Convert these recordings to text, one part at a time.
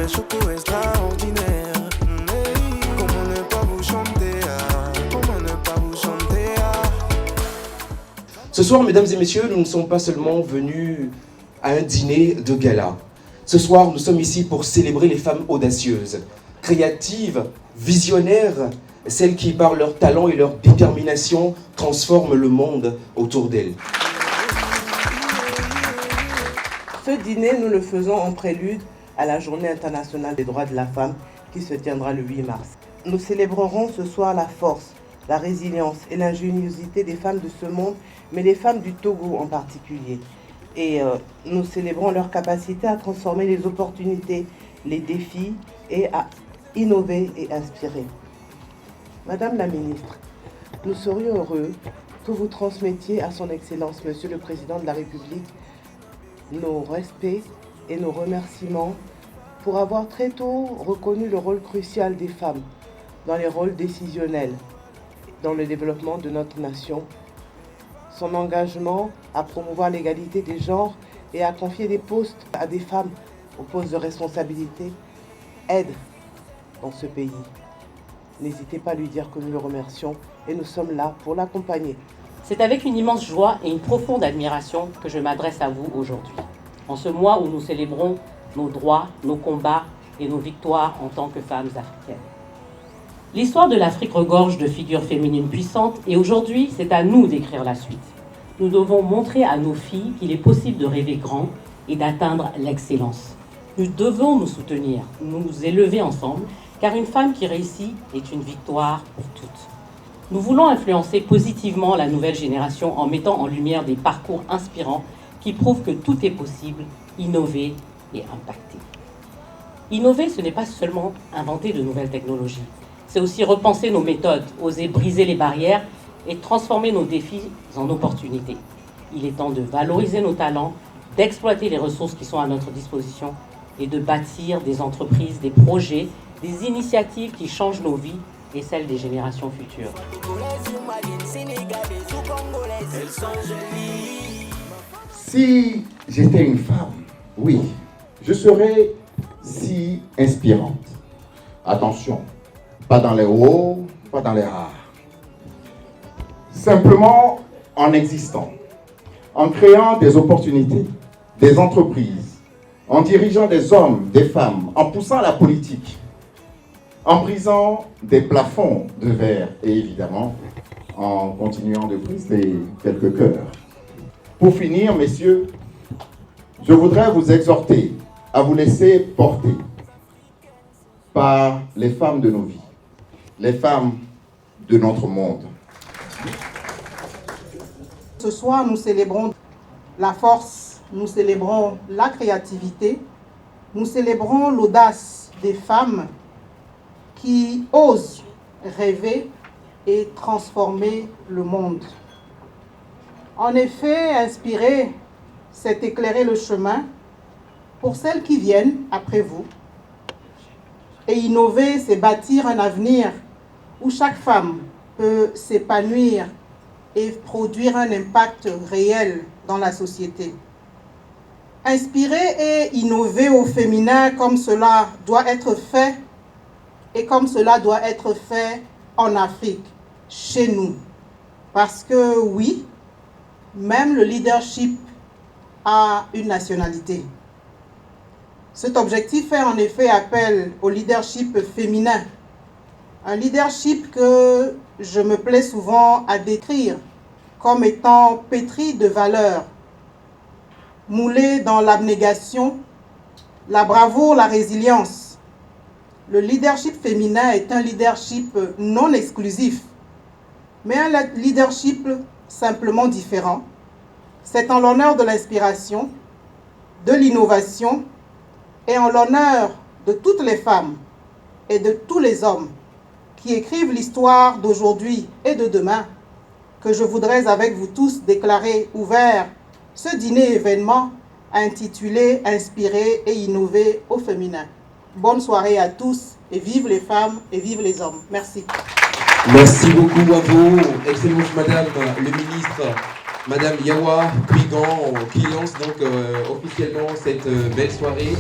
choco extraordinaire. Comment ne pas vous chanter, comment ne pas vous chanter. Ce soir, mesdames et messieurs, nous ne sommes pas seulement venus à un dîner de gala. Ce soir, nous sommes ici pour célébrer les femmes audacieuses, créatives, visionnaires, celles qui, par leur talent et leur détermination, transforment le monde autour d'elles. Ce dîner, nous le faisons en prélude à la Journée internationale des droits de la femme qui se tiendra le 8 mars. Nous célébrerons ce soir la force, la résilience et l'ingéniosité des femmes de ce monde, mais les femmes du Togo en particulier. Et nous célébrons leur capacité à transformer les opportunités, les défis et à innover et inspirer. Madame la ministre, nous serions heureux que vous transmettiez à son Excellence, Monsieur le Président de la République, nos respects et nos remerciements pour avoir très tôt reconnu le rôle crucial des femmes dans les rôles décisionnels dans le développement de notre nation, son engagement à promouvoir l'égalité des genres et à confier des postes à des femmes aux postes de responsabilité aide dans ce pays. N'hésitez pas à lui dire que nous le remercions et nous sommes là pour l'accompagner. C'est avec une immense joie et une profonde admiration que je m'adresse à vous aujourd'hui, en ce mois où nous célébrons nos droits, nos combats et nos victoires en tant que femmes africaines. L'histoire de l'Afrique regorge de figures féminines puissantes et aujourd'hui, c'est à nous d'écrire la suite. Nous devons montrer à nos filles qu'il est possible de rêver grand et d'atteindre l'excellence. Nous devons nous soutenir, nous élever ensemble, car une femme qui réussit est une victoire pour toutes. Nous voulons influencer positivement la nouvelle génération en mettant en lumière des parcours inspirants qui prouvent que tout est possible, innover et impacter. Innover, ce n'est pas seulement inventer de nouvelles technologies. C'est aussi repenser nos méthodes, oser briser les barrières et transformer nos défis en opportunités. Il est temps de valoriser nos talents, d'exploiter les ressources qui sont à notre disposition et de bâtir des entreprises, des projets, des initiatives qui changent nos vies et celles des générations futures. Si j'étais une femme, oui, je serais si inspirante. Attention, pas dans les hauts, pas dans les rares. Simplement en existant, en créant des opportunités, des entreprises, en dirigeant des hommes, des femmes, en poussant la politique, en brisant des plafonds de verre et évidemment en continuant de briser quelques cœurs. Pour finir, messieurs, je voudrais vous exhorter à vous laisser porter par les femmes de nos vies, les femmes de notre monde. Ce soir, nous célébrons la force, nous célébrons la créativité, nous célébrons l'audace des femmes qui osent rêver et transformer le monde. En effet, inspirer, c'est éclairer le chemin pour celles qui viennent après vous. Et innover, c'est bâtir un avenir où chaque femme peut s'épanouir et produire un impact réel dans la société. Inspirer et innover au féminin comme cela doit être fait et comme cela doit être fait en Afrique, chez nous. Parce que oui, même le leadership a une nationalité. Cet objectif fait en effet appel au leadership féminin. Un leadership que je me plais souvent à décrire comme étant pétri de valeurs, moulé dans l'abnégation, la bravoure, la résilience. Le leadership féminin est un leadership non exclusif, mais un leadership simplement différent. C'est en l'honneur de l'inspiration, de l'innovation et en l'honneur de toutes les femmes et de tous les hommes qui écrivent l'histoire d'aujourd'hui et de demain que je voudrais avec vous tous déclarer ouvert ce dîner événement intitulé « Inspirer et innover au féminin ». Bonne soirée à tous et vive les femmes et vive les hommes. Merci. Merci beaucoup à vous, Excellence Madame le ministre, Madame Yawa Kwigan, qui lance donc officiellement cette belle soirée.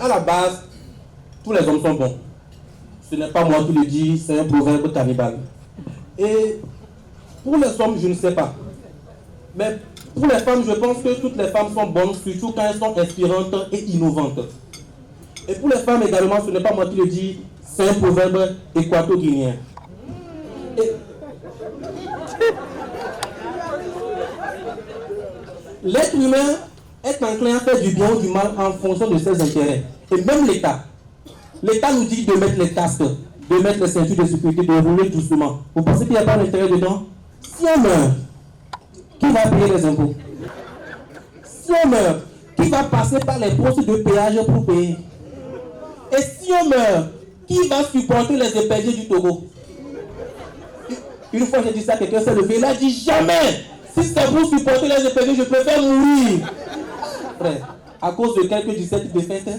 à la base, tous les hommes sont bons. Ce n'est pas moi qui le dis, c'est un proverbe cannibale. Et pour les hommes, je ne sais pas. Mais pour les femmes, je pense que toutes les femmes sont bonnes, surtout quand elles sont inspirantes et innovantes. Et pour les femmes également, ce n'est pas moi qui le dis, c'est un proverbe équato-guinéen. L'être humain est enclin à faire du bien ou du mal en fonction de ses intérêts. Et même l'État. L'État nous dit de mettre les casques, de mettre les ceintures de sécurité, de rouler doucement. Vous pensez qu'il n'y a pas d'intérêt dedans? Si on meurt, qui va payer les impôts? Si on meurt, qui va passer par les postes de péage pour payer? Et si on meurt, qui va supporter les épédiers du Togo? Une fois j'ai dit ça, quelqu'un s'est levé, il a dit jamais! Si c'est pour supporter les épédiers, je préfère mourir! Frère, à cause de quelques 17 défaites,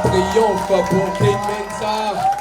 Triomphe pour Kate Mensah.